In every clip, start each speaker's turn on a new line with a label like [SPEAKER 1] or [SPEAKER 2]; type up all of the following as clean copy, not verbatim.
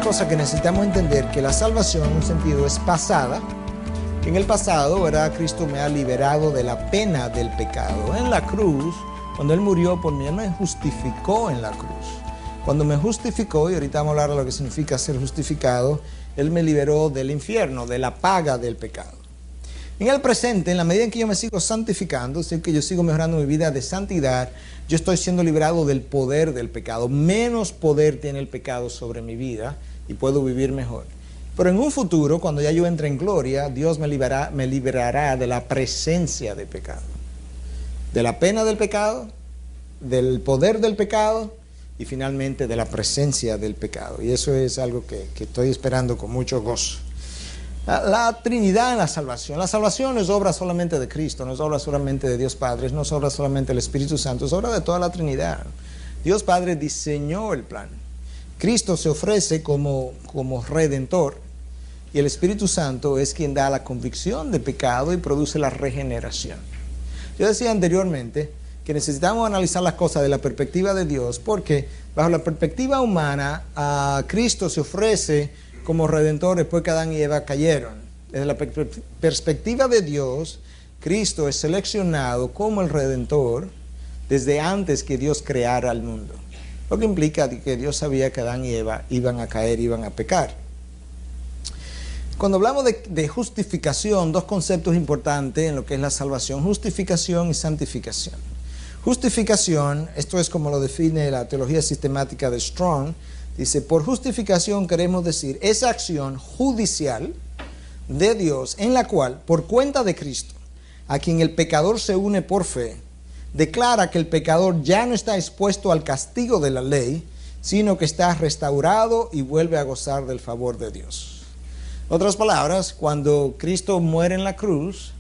[SPEAKER 1] cosa que necesitamos entender, que la salvación en un sentido es pasada. En el pasado, ¿verdad? Cristo me ha liberado de la pena del pecado. En la cruz, cuando Él murió por mí, Él me justificó en la cruz. Cuando me justificó, y ahorita vamos a hablar de lo que significa ser justificado, Él me liberó del infierno, de la paga del pecado. En el presente, en la medida en que yo me sigo santificando, es decir, que yo sigo mejorando mi vida de santidad, yo estoy siendo liberado del poder del pecado. Menos poder tiene el pecado sobre mi vida y puedo vivir mejor. Pero en un futuro, cuando ya yo entre en gloria, Dios me liberará de la presencia del pecado, de la pena del pecado, del poder del pecado y finalmente de la presencia del pecado. Y eso es algo que estoy esperando con mucho gozo. La Trinidad en la salvación. La salvación no es obra solamente de Cristo, no es obra solamente de Dios Padre, no es obra solamente del Espíritu Santo, es obra de toda la Trinidad. Dios Padre diseñó el plan. Cristo se ofrece como redentor y el Espíritu Santo es quien da la convicción de pecado y produce la regeneración. Yo decía anteriormente que necesitamos analizar las cosas de la perspectiva de Dios, porque bajo la perspectiva humana, Cristo se ofrece como redentor después que Adán y Eva cayeron. Desde la perspectiva de Dios, Cristo es seleccionado como el redentor desde antes que Dios creara el mundo. Lo que implica que Dios sabía que Adán y Eva iban a caer, iban a pecar. Cuando hablamos de justificación, dos conceptos importantes en lo que es la salvación: justificación y santificación. Justificación, esto es como lo define la teología sistemática de Strong. Dice, por justificación queremos decir esa acción judicial de Dios en la cual, por cuenta de Cristo, a quien el pecador se une por fe, declara que el pecador ya no está expuesto al castigo de la ley, sino que está restaurado y vuelve a gozar del favor de Dios. En otras palabras, cuando Cristo muere en la cruz,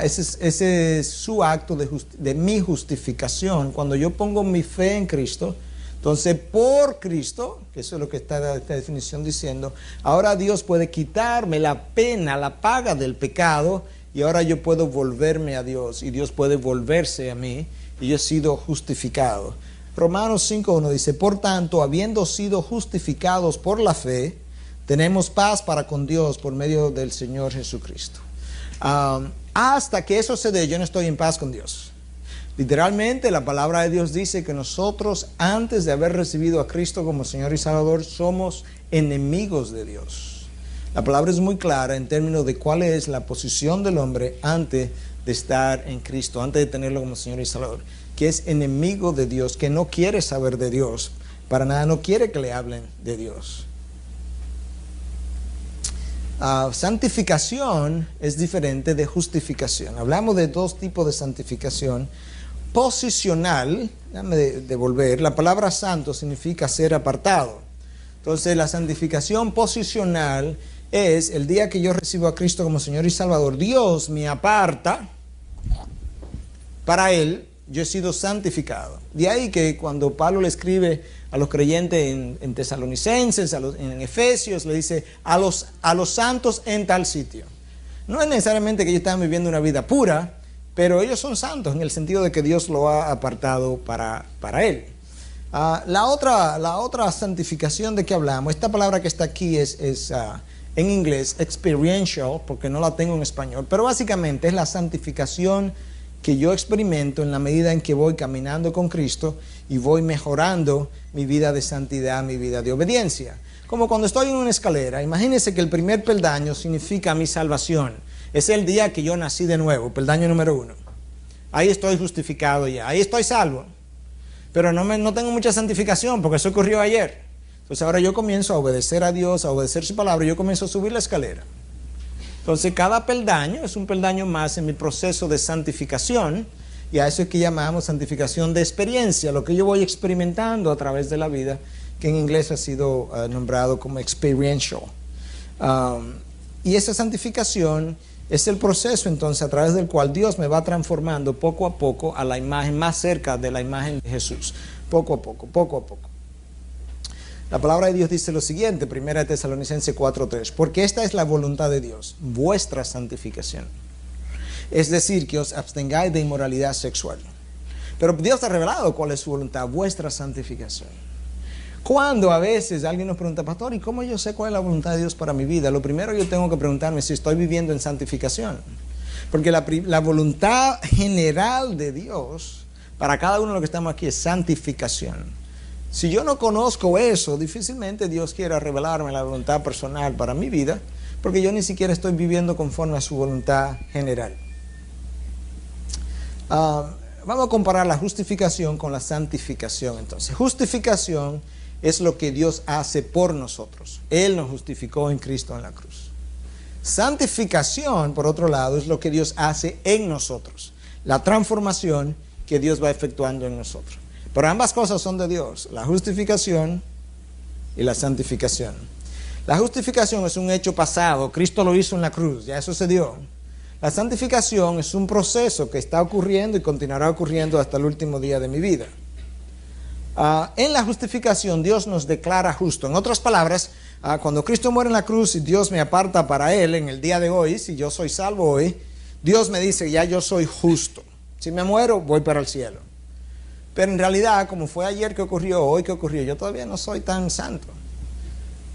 [SPEAKER 1] ese es su acto de mi justificación. Cuando yo pongo mi fe en Cristo, entonces por Cristo, que eso es lo que está esta definición diciendo, ahora Dios puede quitarme la pena, la paga del pecado, y ahora yo puedo volverme a Dios y Dios puede volverse a mí y yo he sido justificado. Romanos 5:1 dice, por tanto, habiendo sido justificados por la fe, tenemos paz para con Dios por medio del Señor Jesucristo. Hasta que eso se dé, yo no estoy en paz con Dios. Literalmente la palabra de Dios dice que nosotros, antes de haber recibido a Cristo como Señor y Salvador, somos enemigos de Dios. La palabra es muy clara en términos de cuál es la posición del hombre antes de estar en Cristo, antes de tenerlo como Señor y Salvador, que es enemigo de Dios, que no quiere saber de Dios, para nada, no quiere que le hablen de Dios. Santificación es diferente de justificación. Hablamos de dos tipos de santificación. Posicional, déjame devolver, la palabra santo significa ser apartado. Entonces la santificación posicional es el día que yo recibo a Cristo como Señor y Salvador, Dios me aparta para Él, yo he sido santificado. De ahí que cuando Pablo le escribe a los creyentes en Tesalonicenses, en Efesios, le dice a los santos en tal sitio. No es necesariamente que ellos están viviendo una vida pura, pero ellos son santos en el sentido de que Dios lo ha apartado para Él. La otra santificación de que hablamos, esta palabra que está aquí es en inglés experiential, porque no la tengo en español, pero básicamente es la santificación que yo experimento en la medida en que voy caminando con Cristo y voy mejorando mi vida de santidad, mi vida de obediencia. Como cuando estoy en una escalera, imagínense que el primer peldaño significa mi salvación. Es el día que yo nací de nuevo, peldaño número 1. Ahí estoy justificado ya, ahí estoy salvo. Pero no tengo mucha santificación porque eso ocurrió ayer. Entonces ahora yo comienzo a obedecer a Dios, a obedecer su palabra, y yo comienzo a subir la escalera. Entonces cada peldaño es un peldaño más en mi proceso de santificación, y a eso es que llamamos santificación de experiencia, lo que yo voy experimentando a través de la vida, que en inglés ha sido nombrado como experiential. Y esa santificación es el proceso entonces a través del cual Dios me va transformando poco a poco a la imagen más cerca de la imagen de Jesús. Poco a poco, poco a poco. La palabra de Dios dice lo siguiente, 1 Tesalonicenses 4:3, porque esta es la voluntad de Dios, vuestra santificación. Es decir, que os abstengáis de inmoralidad sexual. Pero Dios ha revelado cuál es su voluntad, vuestra santificación. Cuando a veces alguien nos pregunta, pastor, ¿y cómo yo sé cuál es la voluntad de Dios para mi vida? Lo primero yo tengo que preguntarme es si estoy viviendo en santificación. Porque la voluntad general de Dios para cada uno de los que estamos aquí es santificación. Si yo no conozco eso, difícilmente Dios quiera revelarme la voluntad personal para mi vida, porque yo ni siquiera estoy viviendo conforme a su voluntad general. Vamos a comparar la justificación con la santificación. Entonces, justificación es lo que Dios hace por nosotros. Él nos justificó en Cristo en la cruz. Santificación, por otro lado, es lo que Dios hace en nosotros. La transformación que Dios va efectuando en nosotros. Pero ambas cosas son de Dios, la justificación y la santificación. La justificación es un hecho pasado, Cristo lo hizo en la cruz, ya eso se dio. La santificación es un proceso que está ocurriendo y continuará ocurriendo hasta el último día de mi vida. En la justificación Dios nos declara justo. En otras palabras, cuando Cristo muere en la cruz y Dios me aparta para Él en el día de hoy, si yo soy salvo hoy, Dios me dice, ya yo soy justo. Si me muero, voy para el cielo. Pero en realidad, como fue ayer que ocurrió, hoy que ocurrió, yo todavía no soy tan santo.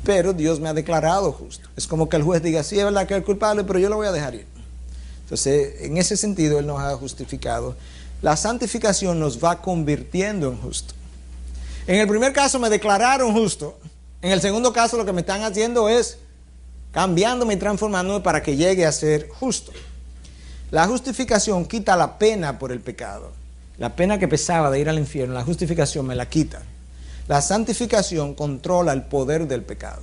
[SPEAKER 1] Pero Dios me ha declarado justo. Es como que el juez diga, sí, es verdad que es culpable, pero yo lo voy a dejar ir. Entonces, en ese sentido, Él nos ha justificado. La santificación nos va convirtiendo en justo. En el primer caso me declararon justo. En el segundo caso lo que me están haciendo es cambiándome y transformándome para que llegue a ser justo. La justificación quita la pena por el pecado. La pena que pesaba de ir al infierno, la justificación me la quita. La santificación controla el poder del pecado.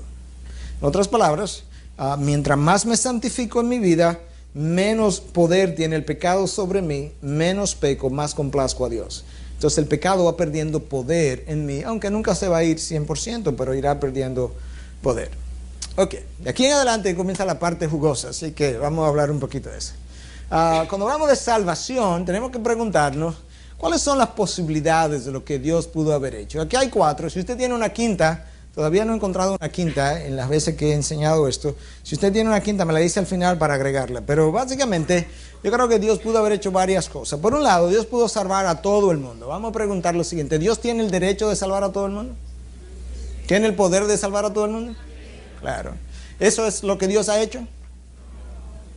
[SPEAKER 1] En otras palabras, mientras más me santifico en mi vida, menos poder tiene el pecado sobre mí, menos peco, más complazco a Dios. Entonces el pecado va perdiendo poder en mí, aunque nunca se va a ir 100%, pero irá perdiendo poder. Ok, de aquí en adelante comienza la parte jugosa, así que vamos a hablar un poquito de eso. Cuando hablamos de salvación, tenemos que preguntarnos cuáles son las posibilidades de lo que Dios pudo haber hecho. Aquí hay 4, si usted tiene una quinta, todavía no he encontrado una quinta en las veces que he enseñado esto. Si usted tiene una quinta, me la dice al final para agregarla. Pero básicamente, yo creo que Dios pudo haber hecho varias cosas. Por un lado, Dios pudo salvar a todo el mundo. Vamos a preguntar lo siguiente. ¿Dios tiene el derecho de salvar a todo el mundo? ¿Tiene el poder de salvar a todo el mundo? Claro. ¿Eso es lo que Dios ha hecho?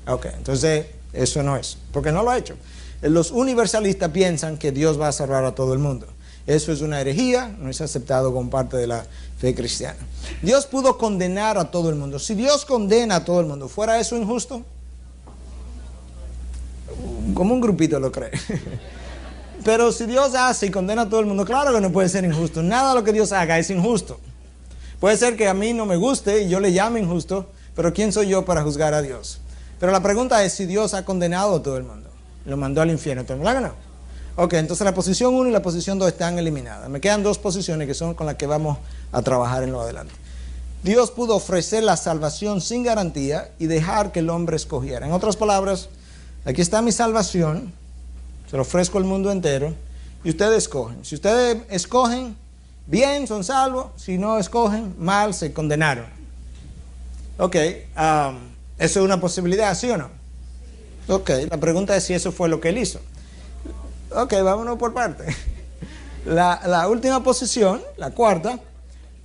[SPEAKER 1] Ok, entonces eso no es, porque no lo ha hecho. Los universalistas piensan que Dios va a salvar a todo el mundo. Eso es una herejía, no es aceptado como parte de la fe cristiana. Dios pudo condenar a todo el mundo. Si Dios condena a todo el mundo, ¿fuera eso injusto? Como un grupito lo cree. Pero si Dios hace y condena a todo el mundo, claro que no puede ser injusto. Nada de lo que Dios haga es injusto. Puede ser que a mí no me guste y yo le llame injusto, pero ¿quién soy yo para juzgar a Dios? Pero la pregunta es si Dios ha condenado a todo el mundo. Lo mandó al infierno. ¿Verdad que no? Ok, entonces la posición 1 y la posición 2 están eliminadas. Me quedan 2 posiciones que son con las que vamos a trabajar en lo adelante. Dios pudo ofrecer la salvación sin garantía y dejar que el hombre escogiera. En otras palabras, aquí está mi salvación, se lo ofrezco al mundo entero y ustedes escogen. Si ustedes escogen, bien, son salvos. Si no escogen, mal, se condenaron. Ok, eso es una posibilidad, ¿sí o no? Ok, la pregunta es si eso fue lo que él hizo. Ok, vámonos por parte. La última posición, la cuarta,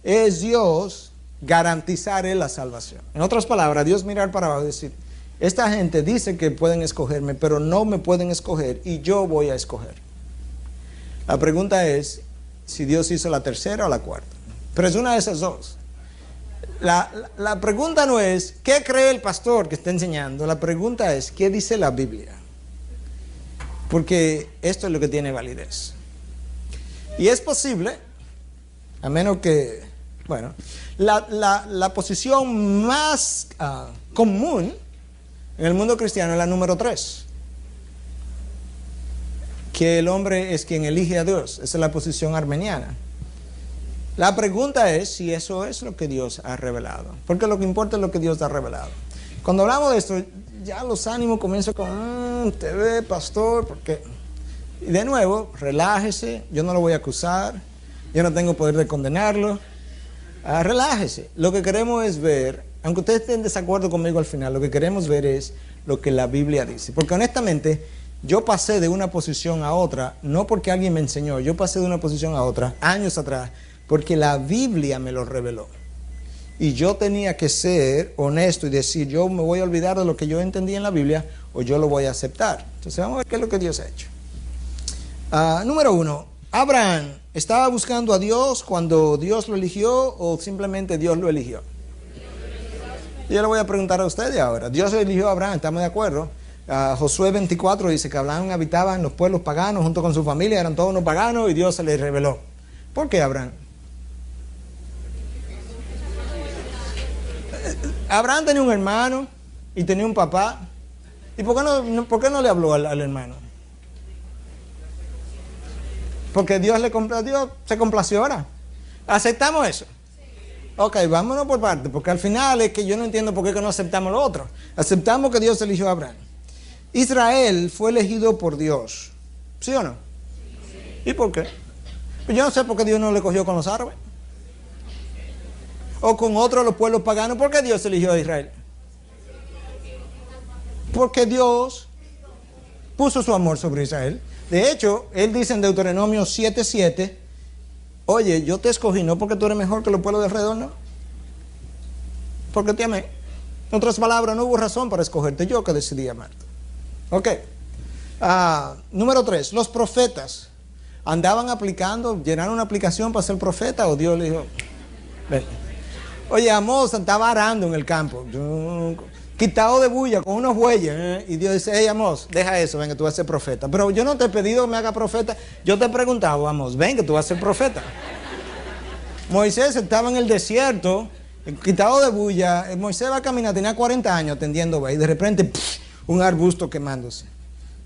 [SPEAKER 1] es Dios garantizar la salvación. En otras palabras, Dios mirar para abajo y decir, esta gente dice que pueden escogerme, pero no me pueden escoger y yo voy a escoger. La pregunta es si Dios hizo la tercera o la cuarta. Pero es una de esas dos. La pregunta no es, ¿qué cree el pastor que está enseñando? La pregunta es, ¿qué dice la Biblia? Porque esto es lo que tiene validez. Y es posible, a menos que, bueno, la posición más común en el mundo cristiano es la número 3. Que el hombre es quien elige a Dios. Esa es la posición armeniana. La pregunta es si eso es lo que Dios ha revelado. Porque lo que importa es lo que Dios ha revelado. Cuando hablamos de esto, ya los ánimos comienzan con, te ve, pastor, porque... Y de nuevo, relájese, yo no lo voy a acusar, yo no tengo poder de condenarlo. Relájese. Lo que queremos es ver, aunque ustedes estén en desacuerdo conmigo al final, lo que queremos ver es lo que la Biblia dice. Porque honestamente, yo pasé de una posición a otra, no porque alguien me enseñó, yo pasé de una posición a otra años atrás, porque la Biblia me lo reveló. Y yo tenía que ser honesto y decir, yo me voy a olvidar de lo que yo entendí en la Biblia o yo lo voy a aceptar. Entonces vamos a ver qué es lo que Dios ha hecho. Número 1, Abraham, ¿estaba buscando a Dios cuando Dios lo eligió o simplemente Dios lo eligió? Yo le voy a preguntar a ustedes ahora. Dios eligió a Abraham, ¿estamos de acuerdo? Josué 24 dice que Abraham habitaba en los pueblos paganos junto con su familia, eran todos unos paganos y Dios se les reveló. ¿Por qué Abraham? Abraham tenía un hermano y tenía un papá. ¿Y por qué no le habló al hermano? Porque Dios se complació ahora. ¿Aceptamos eso? Ok, vámonos por parte, porque al final es que yo no entiendo por qué no aceptamos lo otro. Aceptamos que Dios eligió a Abraham. Israel fue elegido por Dios. ¿Sí o no? ¿Y por qué? Pues yo no sé por qué Dios no le cogió con los árabes. O con otros de los pueblos paganos. ¿Por qué Dios eligió a Israel? Porque Dios puso su amor sobre Israel. De hecho, Él dice en Deuteronomio 7:7, oye, yo te escogí no porque tú eres mejor que los pueblos de alrededor, no. Porque te amé. En otras palabras, no hubo razón para escogerte, yo que decidí amarte. Ok. Número 3, los profetas andaban aplicando, llenaron una aplicación para ser profeta o Dios le dijo, ven. Oye, Amós estaba arando en el campo, quitado de bulla con unos bueyes, y Dios dice, hey Amós, deja eso, ven que tú vas a ser profeta. Pero yo no te he pedido que me haga profeta, yo te he preguntado, Amós, ven que tú vas a ser profeta. Moisés estaba en el desierto, quitado de bulla, Moisés va a caminar, tenía 40 años atendiendo, y de repente, un arbusto quemándose.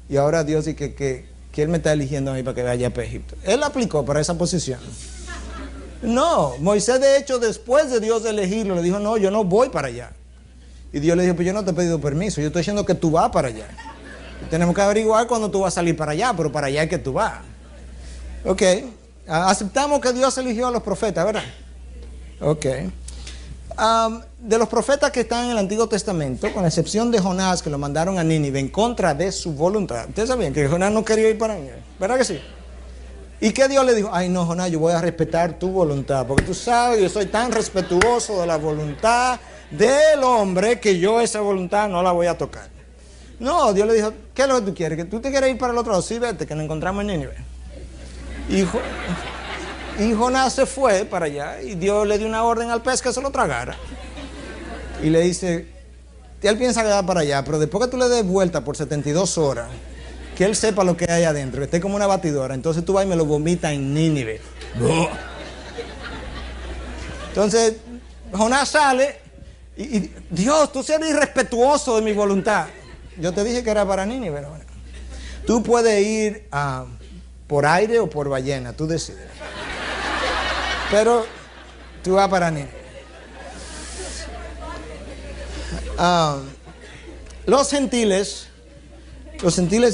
[SPEAKER 1] Y ahora Dios dice que Él me está eligiendo a mí para que vaya a Egipto. Él aplicó para esa posición. No, Moisés de hecho después de Dios elegirlo le dijo, no, yo no voy para allá. Y Dios le dijo, pues yo no te he pedido permiso, yo estoy diciendo que tú vas para allá. Y tenemos que averiguar cuándo tú vas a salir para allá, pero para allá es que tú vas. Ok, aceptamos que Dios eligió a los profetas, ¿verdad? Ok. De los profetas que están en el Antiguo Testamento, con la excepción de Jonás, que lo mandaron a Nínive en contra de su voluntad. Ustedes sabían que Jonás no quería ir para Nínive, ¿verdad que sí? ¿Y qué Dios le dijo? Ay no, Jonás, yo voy a respetar tu voluntad, porque tú sabes, yo soy tan respetuoso de la voluntad del hombre que yo esa voluntad no la voy a tocar. No, Dios le dijo, ¿qué es lo que tú quieres? ¿Que tú te quieres ir para el otro lado? Sí, vete, que nos encontramos en Nínive. Y Jonás se fue para allá y Dios le dio una orden al pez que se lo tragara. Y le dice, él piensa que va para allá, pero después que tú le des vuelta por 72 horas, que él sepa lo que hay adentro, que esté como una batidora, entonces tú vas y me lo vomitas en Nínive. Entonces, Jonás sale y Dios, tú eres irrespetuoso de mi voluntad. Yo te dije que era para Nínive, ¿no? Tú puedes ir por aire o por ballena, tú decides. Pero tú vas para Nínive. Los gentiles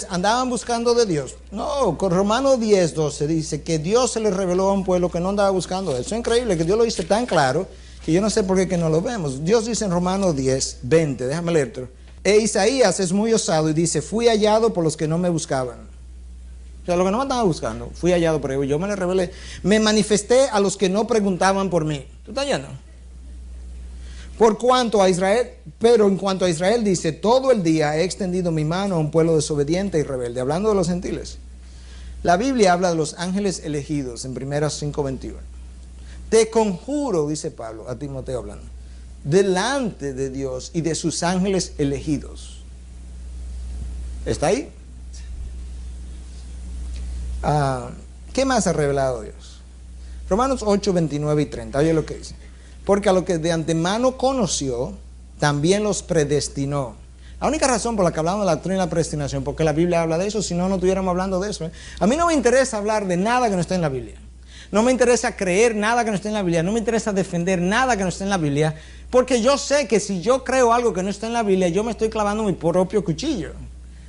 [SPEAKER 1] andaban buscando de Dios. No, con Romanos 10:12 dice que Dios se le reveló a un pueblo que no andaba buscando eso. Es increíble que Dios lo dice tan claro que yo no sé por qué que no lo vemos. Dios dice en Romanos 10:20, déjame leerlo. E Isaías es muy osado y dice, fui hallado por los que no me buscaban. O sea, los que no me andaban buscando, fui hallado por ellos. Yo me le revelé. Me manifesté a los que no preguntaban por mí. ¿Tú estás yendo? Por cuanto a Israel, pero en cuanto a Israel dice, todo el día he extendido mi mano a un pueblo desobediente y rebelde. Hablando de los gentiles. La Biblia habla de los ángeles elegidos en 1 5:21. Te conjuro, dice Pablo, a Timoteo hablando, delante de Dios y de sus ángeles elegidos. ¿Está ahí? ¿Qué más ha revelado Dios? Romanos 8, 29 y 30. Oye lo que dice. Porque a lo que de antemano conoció, también los predestinó. La única razón por la que hablamos de la doctrina de la predestinación, porque la Biblia habla de eso, si no, no estuviéramos hablando de eso. A mí no me interesa hablar de nada que no esté en la Biblia. No me interesa creer nada que no esté en la Biblia. No me interesa defender nada que no esté en la Biblia. Porque yo sé que si yo creo algo que no está en la Biblia, yo me estoy clavando mi propio cuchillo.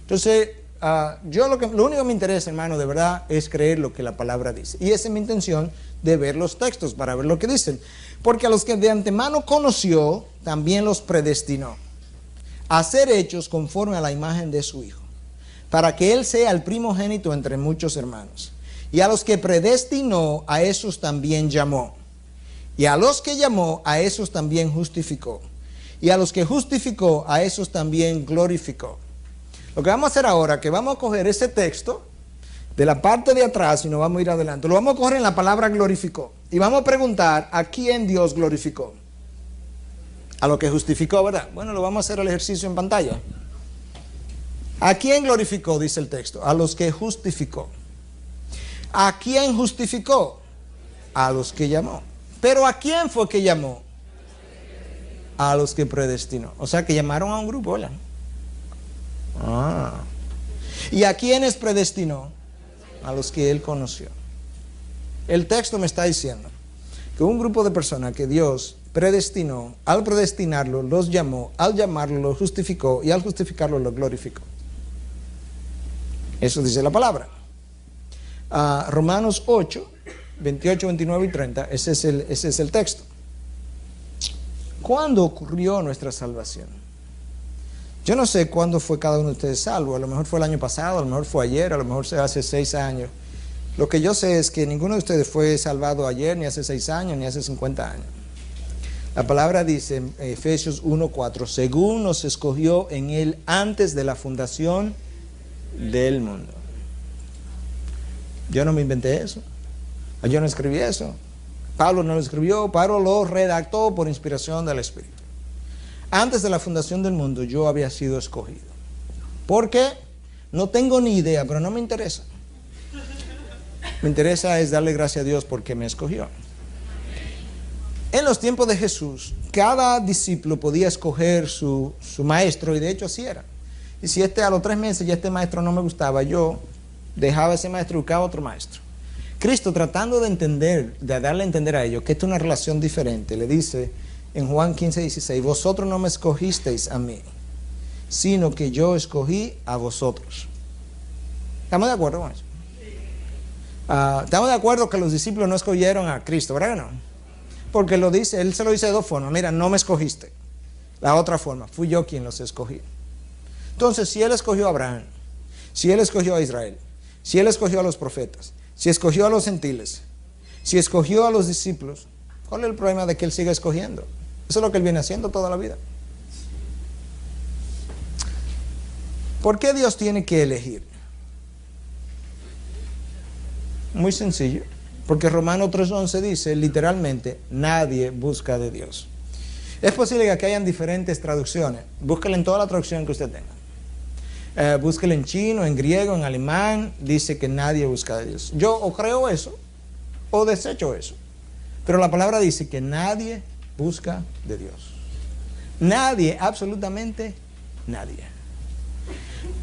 [SPEAKER 1] Entonces, lo único que me interesa, hermano, de verdad, es creer lo que la palabra dice. Y esa es mi intención de ver los textos para ver lo que dicen. Porque a los que de antemano conoció, también los predestinó a ser hechos conforme a la imagen de su Hijo, para que Él sea el primogénito entre muchos hermanos. Y a los que predestinó, a esos también llamó. Y a los que llamó, a esos también justificó. Y a los que justificó, a esos también glorificó. Lo que vamos a hacer ahora, que vamos a coger ese texto de la parte de atrás y nos vamos a ir adelante. Lo vamos a coger en la palabra glorificó. Y vamos a preguntar a quién Dios glorificó. A lo que justificó, ¿verdad? Bueno, lo vamos a hacer el ejercicio en pantalla. ¿A quién glorificó? Dice el texto. A los que justificó. ¿A quién justificó? A los que llamó. ¿Pero a quién fue que llamó? A los que predestinó. O sea que llamaron a un grupo, ¿verdad? ¿Y a quiénes predestinó? A los que él conoció. El texto me está diciendo que un grupo de personas que Dios predestinó, al predestinarlo los llamó, al llamarlo los justificó y al justificarlo los glorificó. Eso dice la palabra. Romanos 8, 28, 29 y 30, ese es el texto. ¿Cuándo ocurrió nuestra salvación? Yo no sé cuándo fue cada uno de ustedes salvo. A lo mejor fue el año pasado, a lo mejor fue ayer, a lo mejor fue hace 6 años. Lo que yo sé es que ninguno de ustedes fue salvado ayer, ni hace 6 años, ni hace 50 años. La palabra dice en Efesios 1:4, según nos escogió en él antes de la fundación del mundo. Yo no me inventé eso. Yo no escribí eso. Pablo no lo escribió, Pablo lo redactó por inspiración del Espíritu. Antes de la fundación del mundo yo había sido escogido. ¿Por qué? No tengo ni idea, pero no me interesa. Me interesa es darle gracias a Dios porque me escogió. En los tiempos de Jesús, cada discípulo podía escoger su maestro, y de hecho así era. Y si a los 3 meses ya este maestro no me gustaba, yo dejaba ese maestro y buscaba otro maestro. Cristo, tratando de entender, de darle a entender a ellos que esto es una relación diferente, le dice en Juan 15:16, vosotros no me escogisteis a mí, sino que yo escogí a vosotros. ¿Estamos de acuerdo con eso? Estamos de acuerdo que los discípulos no escogieron a Cristo, ¿verdad que no? Porque lo dice, él se lo dice de 2 formas. Mira, no me escogiste. La otra forma, fui yo quien los escogí. Entonces, si él escogió a Abraham, si él escogió a Israel, si él escogió a los profetas, si escogió a los gentiles, si escogió a los discípulos, ¿cuál es el problema de que él siga escogiendo? Eso es lo que él viene haciendo toda la vida. ¿Por qué Dios tiene que elegir? Muy sencillo. Porque Romanos 3:11 dice literalmente, nadie busca de Dios. Es posible que aquí hayan diferentes traducciones. Búsquela en toda la traducción que usted tenga. Búsquela en chino, en griego, en alemán. Dice que nadie busca de Dios. Yo o creo eso o desecho eso. Pero la palabra dice que nadie busca de Dios. Nadie, absolutamente nadie.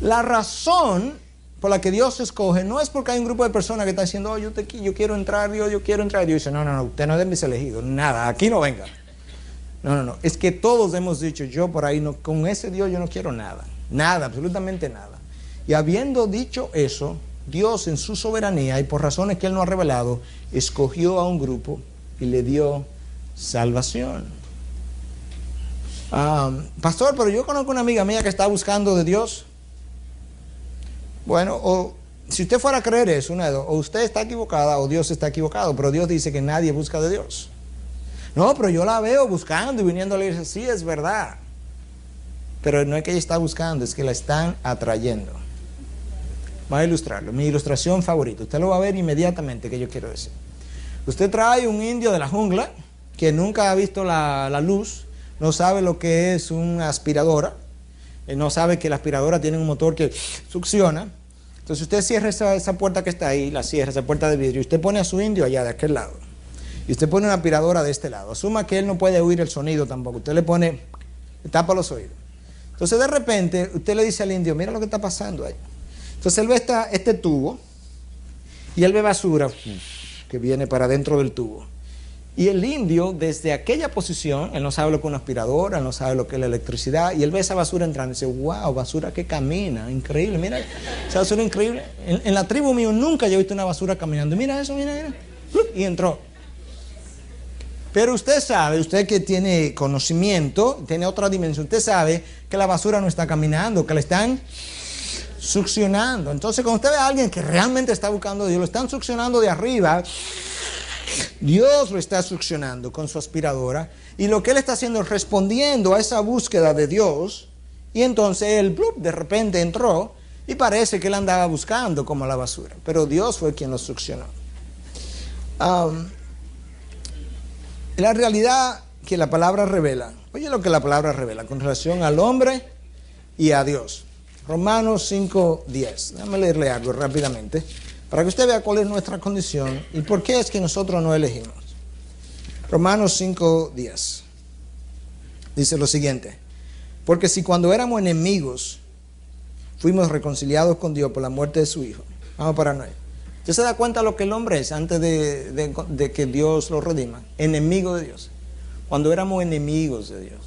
[SPEAKER 1] La razón por la que Dios escoge no es porque hay un grupo de personas que está diciendo, yo quiero entrar, Dios, yo quiero entrar. Dios dice, no, usted no es de mis elegidos, nada, aquí no venga. No, es que todos hemos dicho, yo por ahí, no, con ese Dios yo no quiero nada, absolutamente nada. Y habiendo dicho eso, Dios en su soberanía y por razones que Él no ha revelado, escogió a un grupo y le dio salvación. Pastor, pero yo conozco una amiga mía que está buscando de Dios. Bueno, o si usted fuera a creer eso, o usted está equivocada o Dios está equivocado, pero Dios dice que nadie busca de Dios. No, pero yo la veo buscando y viniendo a la iglesia, sí, es verdad. Pero no es que ella está buscando, es que la están atrayendo. Voy a ilustrarlo, mi ilustración favorita. Usted lo va a ver inmediatamente, que yo quiero decir. Usted trae un indio de la jungla que nunca ha visto la luz, no sabe lo que es una aspiradora, no sabe que la aspiradora tiene un motor que succiona. Entonces usted cierra esa puerta que está ahí, la cierra, esa puerta de vidrio, y usted pone a su indio allá de aquel lado. Y usted pone una aspiradora de este lado. Asuma que él no puede oír el sonido tampoco. Usted le tapa los oídos. Entonces de repente usted le dice al indio, mira lo que está pasando ahí. Entonces él ve este tubo y él ve basura que viene para dentro del tubo. Y el indio, desde aquella posición, él no sabe lo que es una aspiradora, él no sabe lo que es la electricidad, y él ve esa basura entrando y dice, wow, basura que camina, increíble, mira, esa basura increíble. En la tribu mío nunca yo he visto una basura caminando, mira eso, mira, y entró. Pero usted sabe, usted que tiene conocimiento, tiene otra dimensión, usted sabe que la basura no está caminando, que la están succionando. Entonces, cuando usted ve a alguien que realmente está buscando a Dios, lo están succionando de arriba, Dios lo está succionando con su aspiradora, y lo que él está haciendo es respondiendo a esa búsqueda de Dios, y entonces él de repente entró y parece que él andaba buscando como la basura, pero Dios fue quien lo succionó. La realidad que la palabra revela, oye lo que la palabra revela con relación al hombre y a Dios. Romanos 5:10, déjame leerle algo rápidamente para que usted vea cuál es nuestra condición y por qué es que nosotros no elegimos. Romanos 5:10 dice lo siguiente: porque si cuando éramos enemigos fuimos reconciliados con Dios por la muerte de su Hijo. Vamos para Noé. ¿Usted se da cuenta de lo que el hombre es antes de que Dios lo redima? Enemigo de Dios. Cuando éramos enemigos de Dios.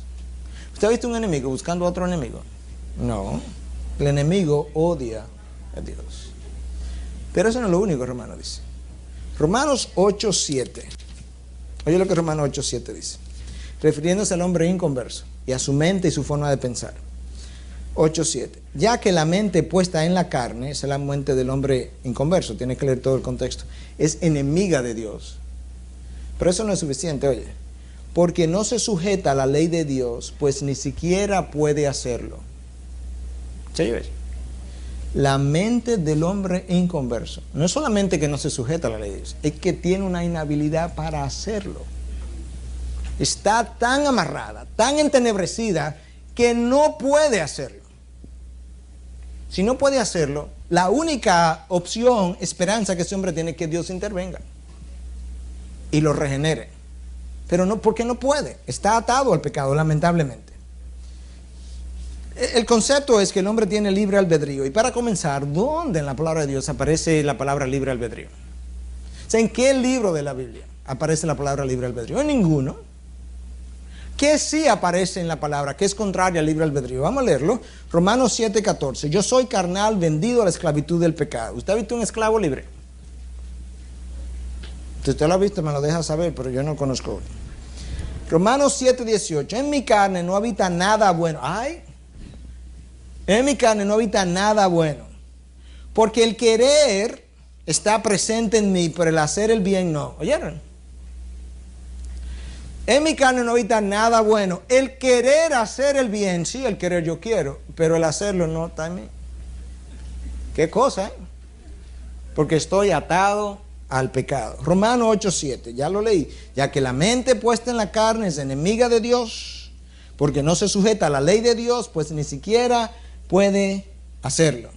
[SPEAKER 1] ¿Usted ha visto un enemigo buscando a otro enemigo? No. El enemigo odia a Dios. Pero eso no es lo único, Romanos dice. Romanos 8:7. Oye lo que Romanos 8:7 dice. Refiriéndose al hombre inconverso y a su mente y su forma de pensar. 8:7. Ya que la mente puesta en la carne, esa es la mente del hombre inconverso, tiene que leer todo el contexto, es enemiga de Dios. Pero eso no es suficiente, oye. Porque no se sujeta a la ley de Dios, pues ni siquiera puede hacerlo. ¿Sí ves? La mente del hombre inconverso no es solamente que no se sujeta a la ley de Dios, es que tiene una inhabilidad para hacerlo. Está tan amarrada, tan entenebrecida, que no puede hacerlo. Si no puede hacerlo, la única opción, esperanza que ese hombre tiene es que Dios intervenga y lo regenere. Pero no, porque no puede, está atado al pecado, lamentablemente. El concepto es que el hombre tiene libre albedrío. Y para comenzar, ¿dónde en la palabra de Dios aparece la palabra libre albedrío? O sea, ¿en qué libro de la Biblia aparece la palabra libre albedrío? En ninguno. ¿Qué sí aparece en la palabra que es contraria al libre albedrío? Vamos a leerlo. Romanos 7:14. Yo soy carnal, vendido a la esclavitud del pecado. ¿Usted ha visto un esclavo libre? Si usted lo ha visto, me lo deja saber, pero yo no conozco. Romanos 7:18. En mi carne no habita nada bueno. ¡Ay! En mi carne no habita nada bueno. Porque el querer está presente en mí, pero el hacer el bien no. ¿Oyeron? En mi carne no habita nada bueno. El querer hacer el bien, sí, el querer yo quiero, pero el hacerlo no está en mí. ¿Qué cosa? Porque estoy atado al pecado. Romanos 8:7, ya lo leí. Ya que la mente puesta en la carne es enemiga de Dios, porque no se sujeta a la ley de Dios, pues ni siquiera puede hacerlo.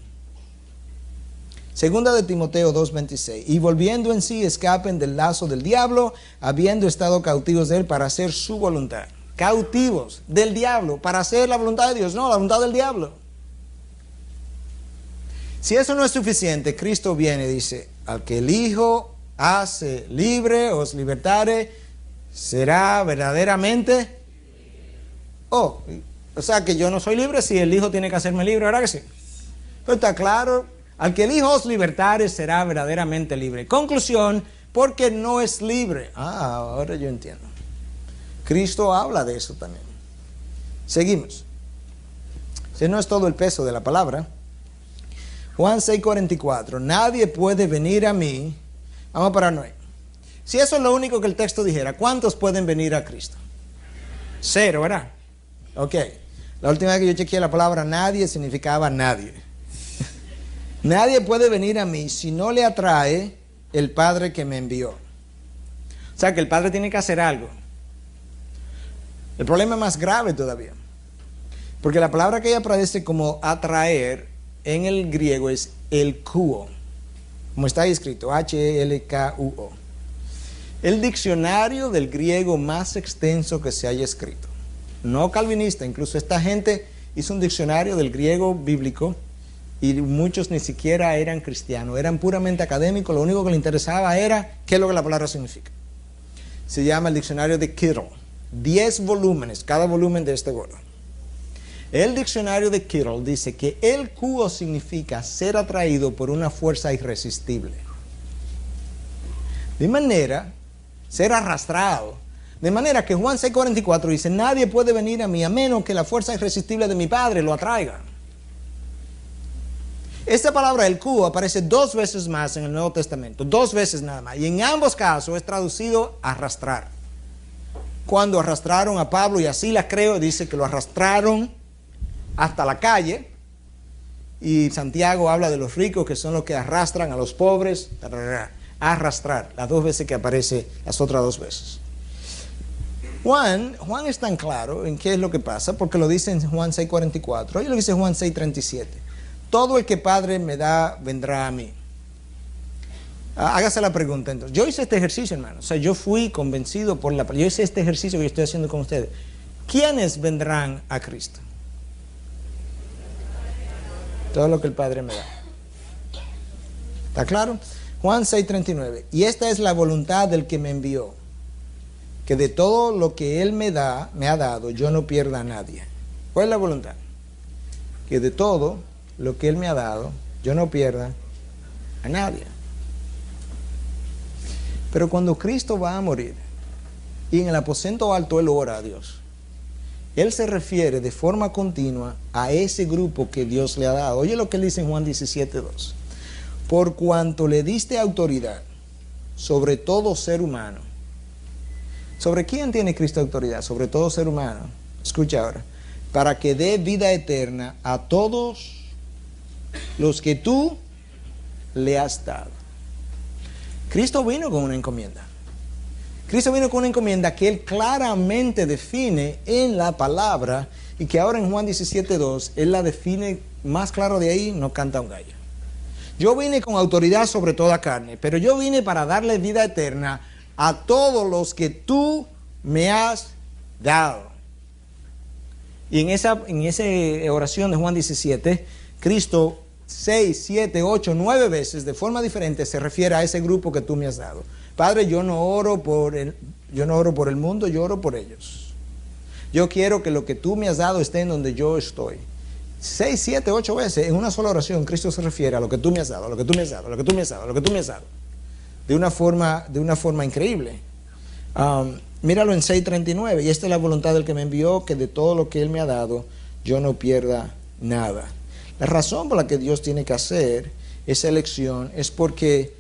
[SPEAKER 1] Segunda de Timoteo 2:26. Y volviendo en sí, escapen del lazo del diablo, habiendo estado cautivos de él para hacer su voluntad. Cautivos del diablo para hacer la voluntad de Dios, no la voluntad del diablo. Si eso no es suficiente, Cristo viene y dice: al que el Hijo hace libre, os libertare, será verdaderamente. O sea que yo no soy libre si el Hijo tiene que hacerme libre, ¿verdad que sí? Pero está claro. Al que el Hijo os libertare será verdaderamente libre. Conclusión, porque no es libre. Ahora yo entiendo. Cristo habla de eso también. Seguimos. Ese no es todo el peso de la palabra. Juan 6:44. Nadie puede venir a mí. Vamos para Noé. Si eso es lo único que el texto dijera, ¿cuántos pueden venir a Cristo? 0, ¿verdad? Ok. La última vez que yo chequeé la palabra nadie significaba nadie. Nadie puede venir a mí si no le atrae el Padre que me envió. O sea que el Padre tiene que hacer algo. El problema es más grave todavía. Porque la palabra que ella aparece como atraer en el griego es el kuo. Como está ahí escrito, H-E-L-K-U-O. El diccionario del griego más extenso que se haya escrito. No calvinista, incluso esta gente hizo un diccionario del griego bíblico. Y muchos ni siquiera eran cristianos, eran puramente académicos, lo único que les interesaba era qué es lo que la palabra significa. Se llama el diccionario de Kittle, 10 volúmenes, cada volumen de este gordo. El diccionario de Kittle dice que el kuo significa ser atraído por una fuerza irresistible. De manera, ser arrastrado. De manera que Juan 6:44 dice, nadie puede venir a mí a menos que la fuerza irresistible de mi Padre lo atraiga. Esta palabra, el Q, aparece 2 veces más en el Nuevo Testamento, 2 veces nada más. Y en ambos casos es traducido arrastrar. Cuando arrastraron a Pablo y a Silas, creo, dice que lo arrastraron hasta la calle. Y Santiago habla de los ricos que son los que arrastran a los pobres. Arrastrar, las 2 veces que aparece, las otras 2 veces. Juan es tan claro en qué es lo que pasa, porque lo dice en Juan 6:44, y lo dice Juan 6:37. Todo el que Padre me da, vendrá a mí. Hágase la pregunta entonces. Yo hice este ejercicio, hermano. O sea, yo fui convencido por la... Yo hice este ejercicio que yo estoy haciendo con ustedes. ¿Quiénes vendrán a Cristo? Todo lo que el Padre me da. ¿Está claro? Juan 6:39. Y esta es la voluntad del que me envió, que de todo lo que Él me ha dado, yo no pierda a nadie. ¿Cuál es la voluntad? Que de todo lo que Él me ha dado, yo no pierda a nadie. Pero cuando Cristo va a morir, y en el aposento alto Él ora a Dios, Él se refiere de forma continua a ese grupo que Dios le ha dado. Oye lo que Él dice en Juan 17:2. Por cuanto le diste autoridad sobre todo ser humano. ¿Sobre quién tiene Cristo autoridad? Sobre todo ser humano. Escucha ahora. Para que dé vida eterna a todos los que tú le has dado. Cristo vino con una encomienda. Cristo vino con una encomienda que Él claramente define en la palabra y que ahora en Juan 17:2 Él la define más claro de ahí, no canta un gallo. Yo vine con autoridad sobre toda carne, pero yo vine para darle vida eterna a todos los que tú me has dado. Y en esa oración de Juan 17, Cristo 6, 7, 8, 9 veces de forma diferente se refiere a ese grupo que tú me has dado. Padre, yo no oro por el mundo, yo oro por ellos. Yo quiero que lo que tú me has dado esté en donde yo estoy. 6, 7, 8 veces en una sola oración Cristo se refiere a lo que tú me has dado, a lo que tú me has dado, a lo que tú me has dado, a lo que tú me has dado. De una forma increíble. Míralo en 6:39. Y esta es la voluntad del que me envió, que de todo lo que Él me ha dado, yo no pierda nada. La razón por la que Dios tiene que hacer esa elección es porque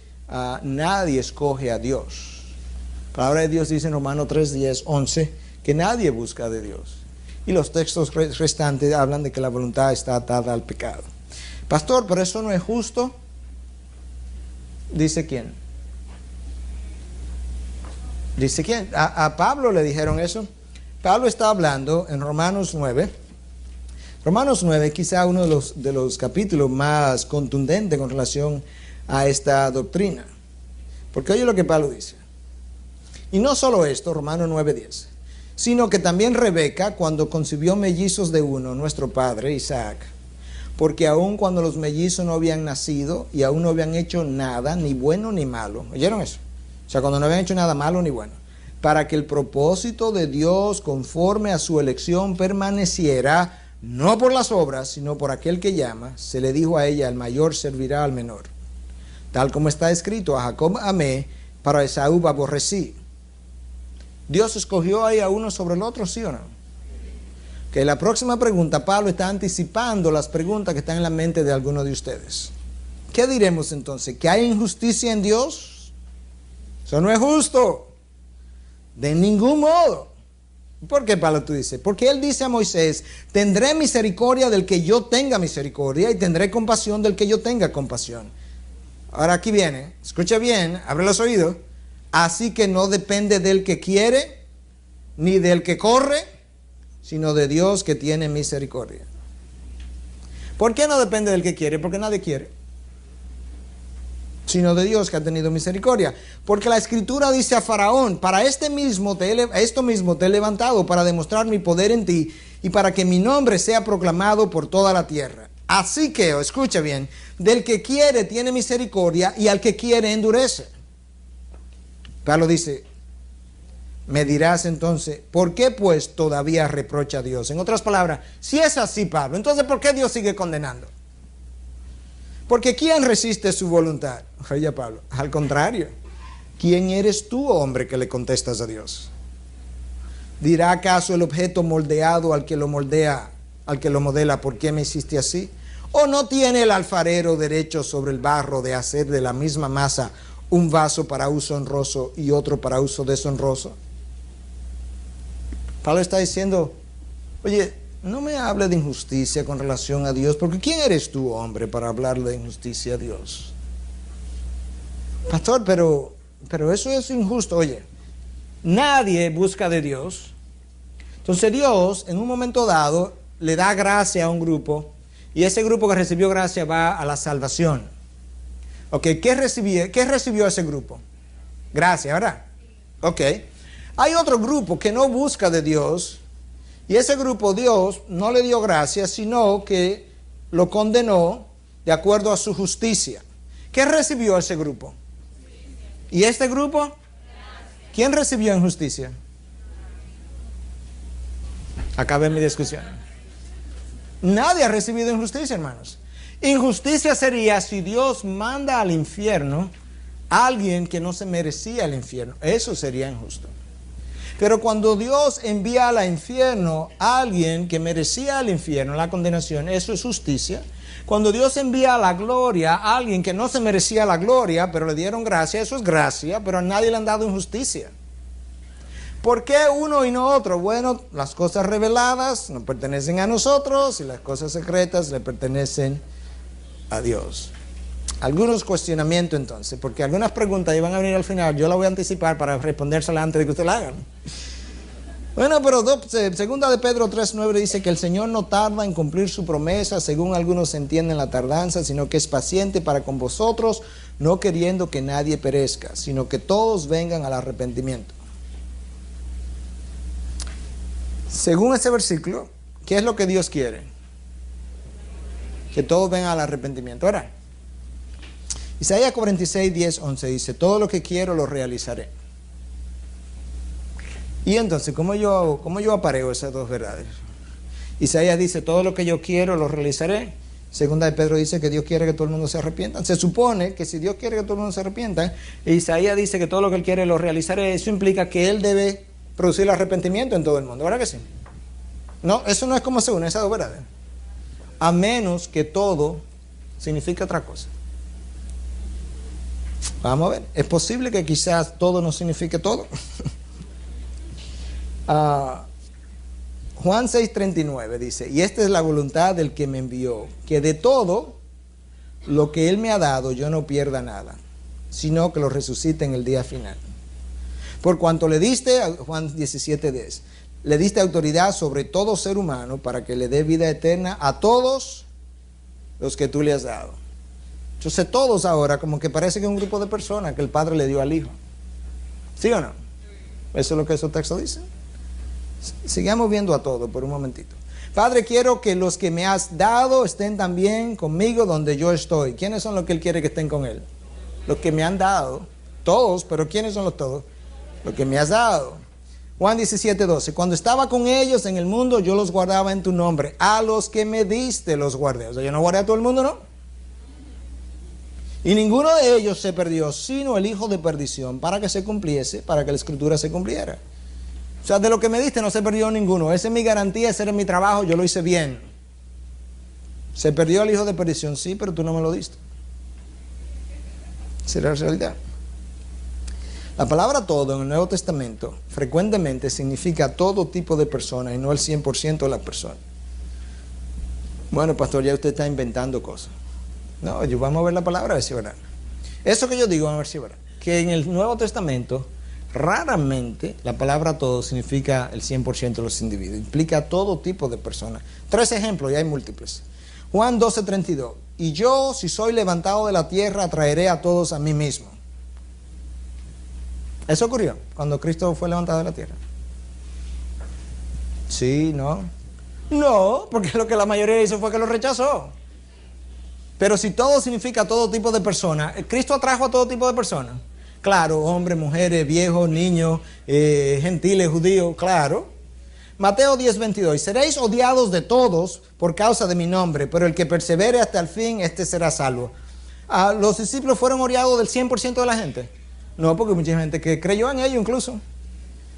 [SPEAKER 1] nadie escoge a Dios. La palabra de Dios dice en Romanos 3, 10, 11, que nadie busca de Dios. Y los textos restantes hablan de que la voluntad está atada al pecado. Pastor, pero eso no es justo. ¿Dice quién? ¿Dice quién? A Pablo le dijeron eso. Pablo está hablando en Romanos 9. Romanos 9, quizá uno de los capítulos más contundentes con relación a esta doctrina. Porque oye lo que Pablo dice. Y no solo esto, Romanos 9:10, sino que también Rebeca, cuando concibió mellizos de uno, nuestro padre Isaac, porque aun cuando los mellizos no habían nacido y aún no habían hecho nada, ni bueno ni malo. ¿Oyeron eso? O sea, cuando no habían hecho nada malo ni bueno. Para que el propósito de Dios conforme a su elección permaneciera, no por las obras, sino por aquel que llama, se le dijo a ella, el mayor servirá al menor. Tal como está escrito, a Jacob amé, para Esaú aborrecí. ¿Dios escogió ahí a uno sobre el otro, sí o no? Que la próxima pregunta, Pablo está anticipando las preguntas que están en la mente de algunos de ustedes. ¿Qué diremos entonces? ¿Que hay injusticia en Dios? Eso no es justo. De ningún modo. ¿Por qué Pablo tú dices? Porque él dice a Moisés, tendré misericordia del que yo tenga misericordia y tendré compasión del que yo tenga compasión. Ahora aquí viene, escucha bien, abre los oídos. Así que no depende del que quiere, ni del que corre, sino de Dios que tiene misericordia. ¿Por qué no depende del que quiere? Porque nadie quiere. Sino de Dios que ha tenido misericordia. Porque la Escritura dice a Faraón, para esto mismo te he levantado, para demostrar mi poder en ti, y para que mi nombre sea proclamado por toda la tierra. Así que, escucha bien, del que quiere tiene misericordia, y al que quiere endurece. Pablo dice, me dirás entonces, ¿por qué pues todavía reprocha a Dios? En otras palabras, si es así, Pablo, entonces ¿por qué Dios sigue condenando? Porque ¿quién resiste su voluntad? Oye, Pablo, al contrario, ¿quién eres tú, hombre, que le contestas a Dios? ¿Dirá acaso el objeto moldeado al que lo moldea, al que lo modela, ¿por qué me hiciste así? ¿O no tiene el alfarero derecho sobre el barro de hacer de la misma masa un vaso para uso honroso y otro para uso deshonroso? Pablo está diciendo, oye, no me hable de injusticia con relación a Dios, porque ¿quién eres tú, hombre, para hablarle de injusticia a Dios? Pastor, pero eso es injusto. Oye, nadie busca de Dios. Entonces Dios, en un momento dado, le da gracia a un grupo, y ese grupo que recibió gracia va a la salvación. Ok, ¿qué recibió ese grupo? Gracia, ¿verdad? Ok. Hay otro grupo que no busca de Dios, y ese grupo Dios no le dio gracia, sino que lo condenó de acuerdo a su justicia. ¿Qué recibió ese grupo? ¿Y este grupo? ¿Quién recibió injusticia? Acabé mi discusión. Nadie ha recibido injusticia, hermanos. Injusticia sería si Dios manda al infierno a alguien que no se merecía el infierno. Eso sería injusto. Pero cuando Dios envía al infierno a alguien que merecía el infierno, la condenación, eso es justicia. Cuando Dios envía a la gloria a alguien que no se merecía la gloria, pero le dieron gracia, eso es gracia, pero a nadie le han dado injusticia. ¿Por qué uno y no otro? Bueno, las cosas reveladas no pertenecen a nosotros y las cosas secretas le pertenecen a Dios. Algunos cuestionamientos entonces, porque algunas preguntas iban a venir al final, yo las voy a anticipar para respondérselas antes de que ustedes la hagan. Bueno, pero segunda de Pedro 3:9 dice que el Señor no tarda en cumplir su promesa, según algunos entienden la tardanza, sino que es paciente para con vosotros, no queriendo que nadie perezca, sino que todos vengan al arrepentimiento. Según ese versículo, ¿qué es lo que Dios quiere? Que todos vengan al arrepentimiento. Ahora, Isaías 46, 10, 11 dice, todo lo que quiero lo realizaré. Y entonces, ¿cómo yo apareo esas dos verdades? Isaías dice, todo lo que yo quiero lo realizaré. Segunda de Pedro dice que Dios quiere que todo el mundo se arrepienta. Se supone que si Dios quiere que todo el mundo se arrepienta, Isaías dice que todo lo que Él quiere lo realizaré. Eso implica que Él debe producir el arrepentimiento en todo el mundo. ¿Verdad que sí? No, eso no es como se une esas dos verdades. A menos que todo signifique otra cosa. Vamos a ver. Es posible que quizás todo no signifique todo. Juan 6:39 dice, y esta es la voluntad del que me envió, que de todo lo que Él me ha dado yo no pierda nada, sino que lo resucite en el día final. Por cuanto le diste, Juan 17:10, le diste autoridad sobre todo ser humano para que le dé vida eterna a todos los que tú le has dado. Entonces todos ahora como que parece que es un grupo de personas que el Padre le dio al Hijo. ¿Sí o no? Eso es lo que esos textos dicen. Sigamos viendo a todo por un momentito. Padre, quiero que los que me has dado estén también conmigo donde yo estoy. ¿Quiénes son los que Él quiere que estén con Él? Los que me han dado. Todos, pero ¿quiénes son los todos? Los que me has dado. Juan 17:12. Cuando estaba con ellos en el mundo, yo los guardaba en tu nombre. A los que me diste los guardé. O sea, yo no guardé a todo el mundo, ¿no? Y ninguno de ellos se perdió, sino el hijo de perdición, para que se cumpliese, para que la escritura se cumpliera. O sea, de lo que me diste no se perdió ninguno. Esa es mi garantía, ese era mi trabajo, yo lo hice bien. Se perdió el hijo de perdición, sí, pero tú no me lo diste. Esa era la realidad. La palabra todo en el Nuevo Testamento frecuentemente significa todo tipo de personas y no el 100% de las personas. Bueno, pastor, ya usted está inventando cosas. No, vamos a ver la palabra, a ver si es verdad. Eso que yo digo, vamos a ver si es verdad. Que en el Nuevo Testamento raramente la palabra todo significa el 100% de los individuos. Implica todo tipo de personas. 3 ejemplos y hay múltiples. Juan 12:32. Y yo, si soy levantado de la tierra, traeré a todos a mí mismo. ¿Eso ocurrió cuando Cristo fue levantado de la tierra? Sí, no. No, porque lo que la mayoría hizo fue que lo rechazó. Pero si todo significa todo tipo de personas, ¿Cristo atrajo a todo tipo de personas? Claro, hombres, mujeres, viejos, niños, gentiles, judíos, claro. Mateo 10:22, seréis odiados de todos por causa de mi nombre, pero el que persevere hasta el fin, este será salvo. ¿Los discípulos fueron odiados del 100% de la gente? No, porque mucha gente que creyó en ellos incluso.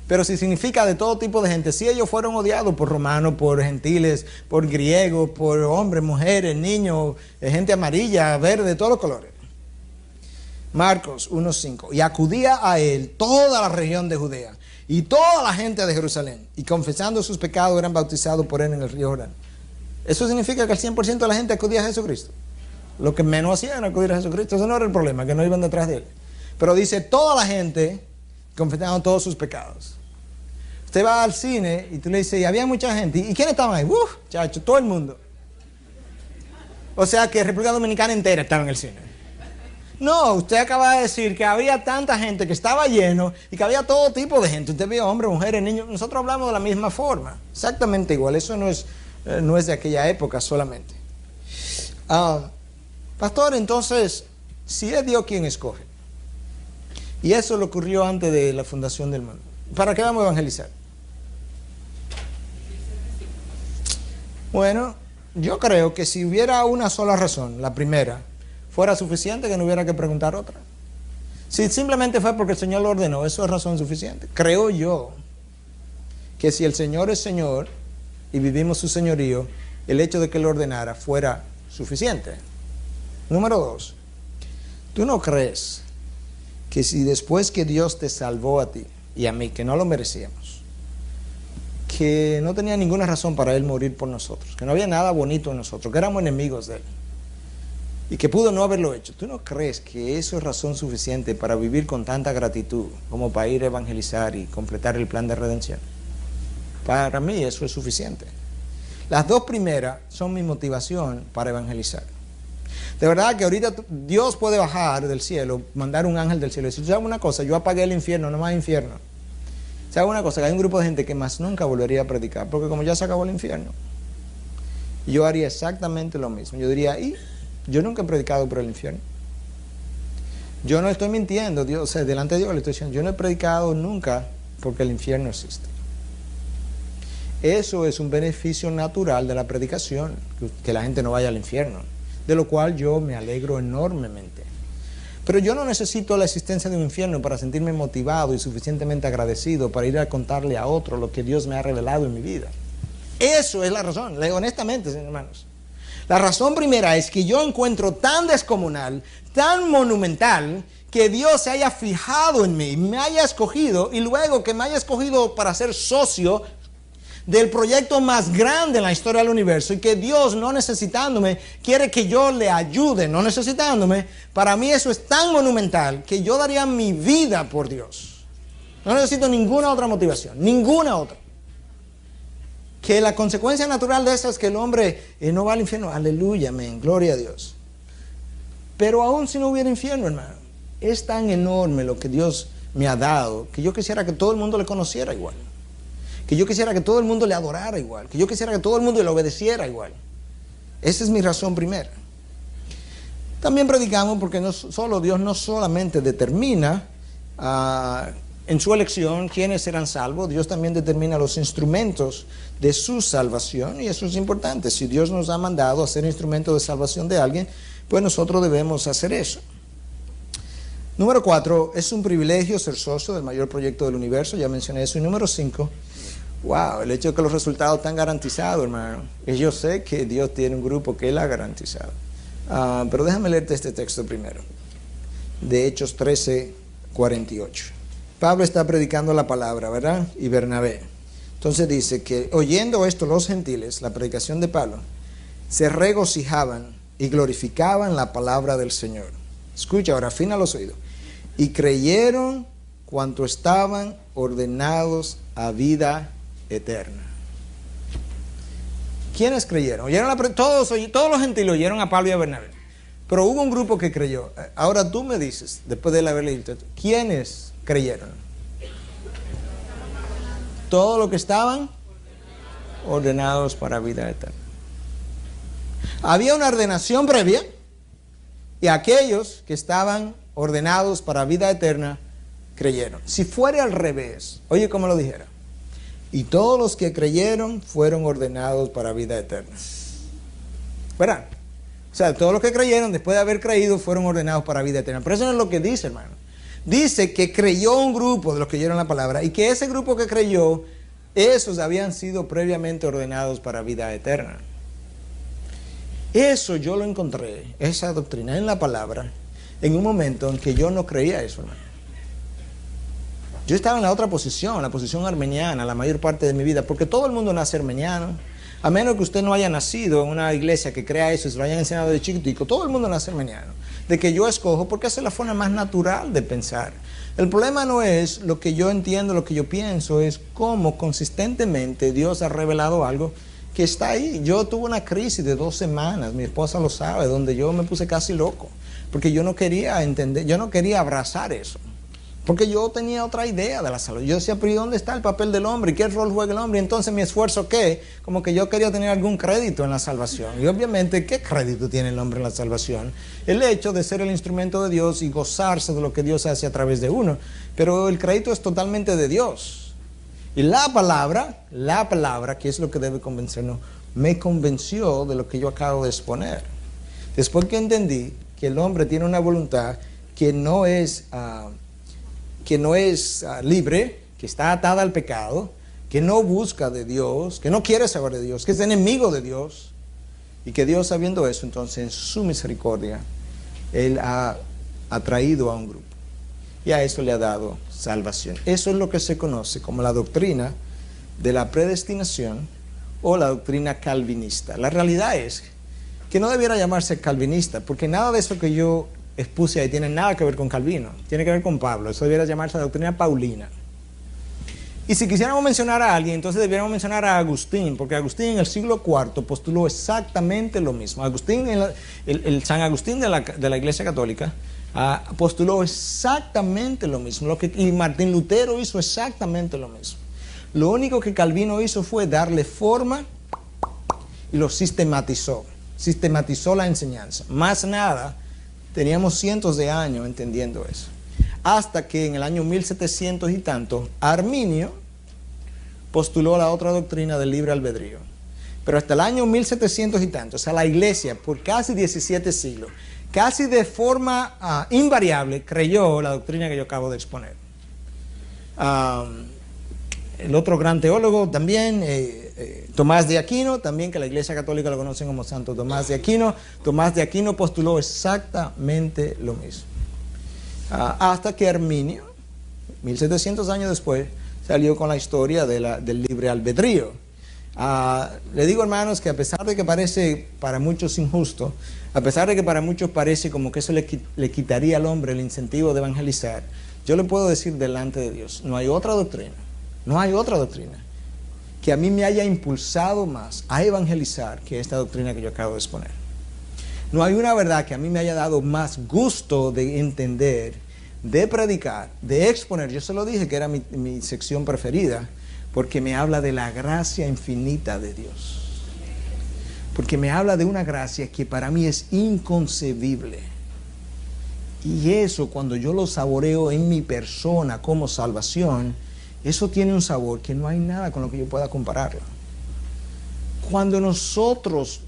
[SPEAKER 1] Pero si significa de todo tipo de gente, si ellos fueron odiados por romanos, por gentiles, por griegos, por hombres, mujeres, niños, gente amarilla, verde, de todos los colores. Marcos 1:5. Y acudía a él toda la región de Judea y toda la gente de Jerusalén, y confesando sus pecados eran bautizados por él en el río Jordán. Eso significa que el 100% de la gente acudía a Jesucristo. Lo que menos hacían era acudir a Jesucristo. Eso no era el problema, que no iban detrás de él. Pero dice, toda la gente confesando todos sus pecados. Usted va al cine y tú le dices, y había mucha gente. ¿Y quiénes estaban ahí? ¡Uf! Chacho, todo el mundo. O sea que República Dominicana entera estaba en el cine. No, usted acaba de decir que había tanta gente, que estaba lleno y que había todo tipo de gente. Usted vio hombres, mujeres, niños. Nosotros hablamos de la misma forma. Exactamente igual. Eso no es de aquella época solamente. Pastor, entonces, si es Dios quien escoge, y eso le ocurrió antes de la fundación del mundo, ¿para qué vamos a evangelizar? Bueno, yo creo que si hubiera una sola razón, la primera, fuera suficiente, que no hubiera que preguntar otra. Si simplemente fue porque el Señor lo ordenó, eso es razón suficiente. Creo yo que si el Señor es Señor y vivimos su señorío, el hecho de que lo ordenara fuera suficiente. Número 2, ¿tú no crees que si después que Dios te salvó a ti y a mí, que no lo merecíamos, que no tenía ninguna razón para Él morir por nosotros, que no había nada bonito en nosotros, que éramos enemigos de Él, y que pudo no haberlo hecho, ¿tú no crees que eso es razón suficiente para vivir con tanta gratitud como para ir a evangelizar y completar el plan de redención? Para mí eso es suficiente. Las dos primeras son mi motivación para evangelizar. De verdad que ahorita Dios puede bajar del cielo, mandar un ángel del cielo y decir, ¿sabes una cosa? Yo apagué el infierno, no más infierno. ¿Sabes una cosa? Que hay un grupo de gente que más nunca volvería a predicar, porque como ya se acabó el infierno, yo haría exactamente lo mismo. Yo diría, yo nunca he predicado por el infierno. Yo no estoy mintiendo, Dios, o sea, delante de Dios le estoy diciendo, yo no he predicado nunca porque el infierno existe. Eso es un beneficio natural de la predicación, que la gente no vaya al infierno, de lo cual yo me alegro enormemente. Pero yo no necesito la existencia de un infierno para sentirme motivado y suficientemente agradecido para ir a contarle a otro lo que Dios me ha revelado en mi vida. Eso es la razón, honestamente, hermanos. La razón primera es que yo encuentro tan descomunal, tan monumental, que Dios se haya fijado en mí, me haya escogido, y luego que me haya escogido para ser socio del proyecto más grande en la historia del universo, y que Dios, no necesitándome, quiere que yo le ayude, no necesitándome. Para mí eso es tan monumental que yo daría mi vida por Dios. No necesito ninguna otra motivación, ninguna otra. Que la consecuencia natural de eso es que el hombre no va al infierno. Aleluya, amén, gloria a Dios. Pero aún si no hubiera infierno, hermano, es tan enorme lo que Dios me ha dado, que yo quisiera que todo el mundo le conociera igual. Que yo quisiera que todo el mundo le adorara igual. Que yo quisiera que todo el mundo le obedeciera igual. Esa es mi razón primera. También predicamos porque Dios no solamente determina en su elección quiénes serán salvos, Dios también determina los instrumentos de su salvación, y eso es importante. Si Dios nos ha mandado a ser instrumento de salvación de alguien, pues nosotros debemos hacer eso. Número 4, es un privilegio ser socio del mayor proyecto del universo, ya mencioné eso. Y número 5, wow, el hecho de que los resultados están garantizados, hermano. Y yo sé que Dios tiene un grupo que Él ha garantizado. Pero déjame leerte este texto primero, de Hechos 13:48. Pablo está predicando la palabra, ¿verdad? Y Bernabé. Entonces dice que oyendo esto los gentiles, la predicación de Pablo, se regocijaban y glorificaban la palabra del Señor. Escucha ahora, afina los oídos. Y creyeron cuanto estaban ordenados a vida eterna. ¿Quiénes creyeron? Todos los gentiles oyeron a Pablo y a Bernabé. Pero hubo un grupo que creyó. Ahora tú me dices, después de haber leído esto, ¿quiénes creyeron? Todos los que estaban ordenados para vida eterna. Había una ordenación previa, y aquellos que estaban ordenados para vida eterna creyeron. Si fuera al revés, oye cómo lo dijera, y todos los que creyeron fueron ordenados para vida eterna. ¿Verdad? O sea, todos los que creyeron después de haber creído fueron ordenados para vida eterna. Pero eso no es lo que dice, hermano. Dice que creyó un grupo de los que oyeron la palabra y que ese grupo que creyó, esos habían sido previamente ordenados para vida eterna. Eso yo lo encontré, esa doctrina en la palabra, en un momento en que yo no creía eso, hermano. Yo estaba en la otra posición, la posición armeniana, la mayor parte de mi vida, porque todo el mundo nace armeniano. A menos que usted no haya nacido en una iglesia que crea eso y se lo hayan enseñado de chiquitico, todo el mundo nace armeniano. De que yo escojo porque esa es la forma más natural de pensar. El problema no es lo que yo entiendo, lo que yo pienso, es cómo consistentemente Dios ha revelado algo que está ahí. Yo tuve una crisis de 2 semanas, mi esposa lo sabe, donde yo me puse casi loco, porque yo no quería entender, yo no quería abrazar eso. Porque yo tenía otra idea de la salud. Yo decía, pero ¿y dónde está el papel del hombre? ¿Y qué rol juega el hombre? Y entonces mi esfuerzo, ¿qué? Como que yo quería tener algún crédito en la salvación. Y obviamente, ¿qué crédito tiene el hombre en la salvación? El hecho de ser el instrumento de Dios y gozarse de lo que Dios hace a través de uno. Pero el crédito es totalmente de Dios. Y la palabra, que es lo que debe convencernos, me convenció de lo que yo acabo de exponer. Después que entendí que el hombre tiene una voluntad que no es libre, que está atada al pecado, que no busca de Dios, que no quiere saber de Dios, que es enemigo de Dios, y que Dios, sabiendo eso, entonces en su misericordia, Él ha atraído a un grupo, y a eso le ha dado salvación. Eso es lo que se conoce como la doctrina de la predestinación o la doctrina calvinista. La realidad es que no debiera llamarse calvinista, porque nada de eso que yo expuse ahí tiene nada que ver con Calvino, tiene que ver con Pablo. Eso debiera llamarse la doctrina paulina. Y si quisiéramos mencionar a alguien, entonces debiéramos mencionar a Agustín, porque Agustín en el siglo IV postuló exactamente lo mismo. Agustín, el San Agustín de la Iglesia Católica, postuló exactamente lo mismo. Y Martín Lutero hizo exactamente lo mismo. Lo único que Calvino hizo fue darle forma y lo sistematizó. Sistematizó la enseñanza. Más nada. Teníamos cientos de años entendiendo eso. Hasta que en el año 1700 y tanto, Arminio postuló la otra doctrina del libre albedrío. Pero hasta el año 1700 y tanto, o sea, la iglesia por casi 17 siglos, casi de forma invariable, creyó la doctrina que yo acabo de exponer. El otro gran teólogo también, Tomás de Aquino, también que la Iglesia Católica lo conocen como Santo Tomás de Aquino. Tomás de Aquino postuló exactamente lo mismo. Hasta que Arminio, 1700 años después, salió con la historia del libre albedrío. Le digo, hermanos, que a pesar de que parece para muchos injusto, a pesar de que para muchos parece como que eso le quitaría al hombre el incentivo de evangelizar, yo le puedo decir delante de Dios, no hay otra doctrina que a mí me haya impulsado más a evangelizar que esta doctrina que yo acabo de exponer. No hay una verdad que a mí me haya dado más gusto de entender, de predicar, de exponer. Yo se lo dije que era mi sección preferida, porque me habla de la gracia infinita de Dios. Porque me habla de una gracia que para mí es inconcebible. Y eso, cuando yo lo saboreo en mi persona como salvación, eso tiene un sabor que no hay nada con lo que yo pueda compararlo. Cuando nosotros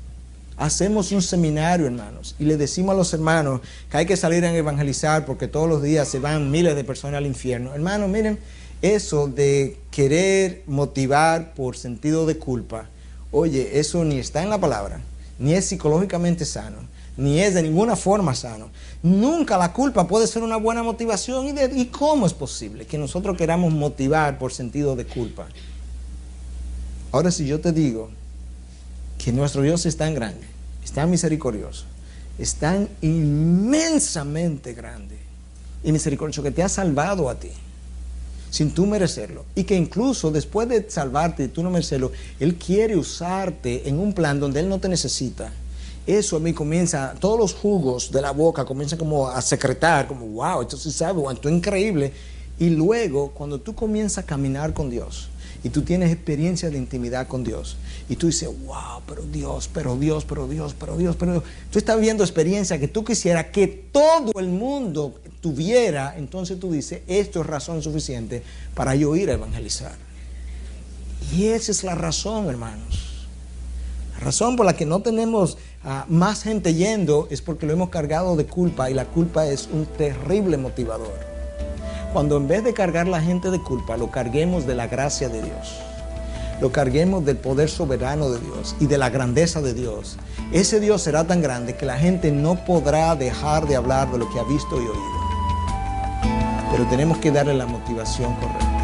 [SPEAKER 1] hacemos un seminario, hermanos, y le decimos a los hermanos que hay que salir a evangelizar porque todos los días se van miles de personas al infierno. Hermanos, miren, eso de querer motivar por sentido de culpa, oye, eso ni está en la palabra, ni es psicológicamente sano, ni es de ninguna forma sano. Nunca la culpa puede ser una buena motivación. ¿Y cómo es posible que nosotros queramos motivar por sentido de culpa? Ahora, si yo te digo que nuestro Dios es tan grande, es tan misericordioso, es tan inmensamente grande y misericordioso que te ha salvado a ti sin tú merecerlo, y que incluso después de salvarte y tú no merecerlo, Él quiere usarte en un plan donde Él no te necesita. Eso a mí comienza, todos los jugos de la boca comienzan como a secretar, como wow, esto sí sabe, wow, esto es increíble. Y luego, cuando tú comienzas a caminar con Dios y tú tienes experiencia de intimidad con Dios y tú dices, wow, pero Dios, tú estás viendo experiencia que tú quisieras que todo el mundo tuviera, entonces tú dices, esto es razón suficiente para yo ir a evangelizar. Y esa es la razón, hermanos. La razón por la que no tenemos más gente yendo es porque lo hemos cargado de culpa, y la culpa es un terrible motivador. cuando en vez de cargar la gente de culpa, lo carguemos de la gracia de Dios, lo carguemos del poder soberano de Dios y de la grandeza de Dios, ese Dios será tan grande que la gente no podrá dejar de hablar de lo que ha visto y oído. Pero tenemos que darle la motivación correcta.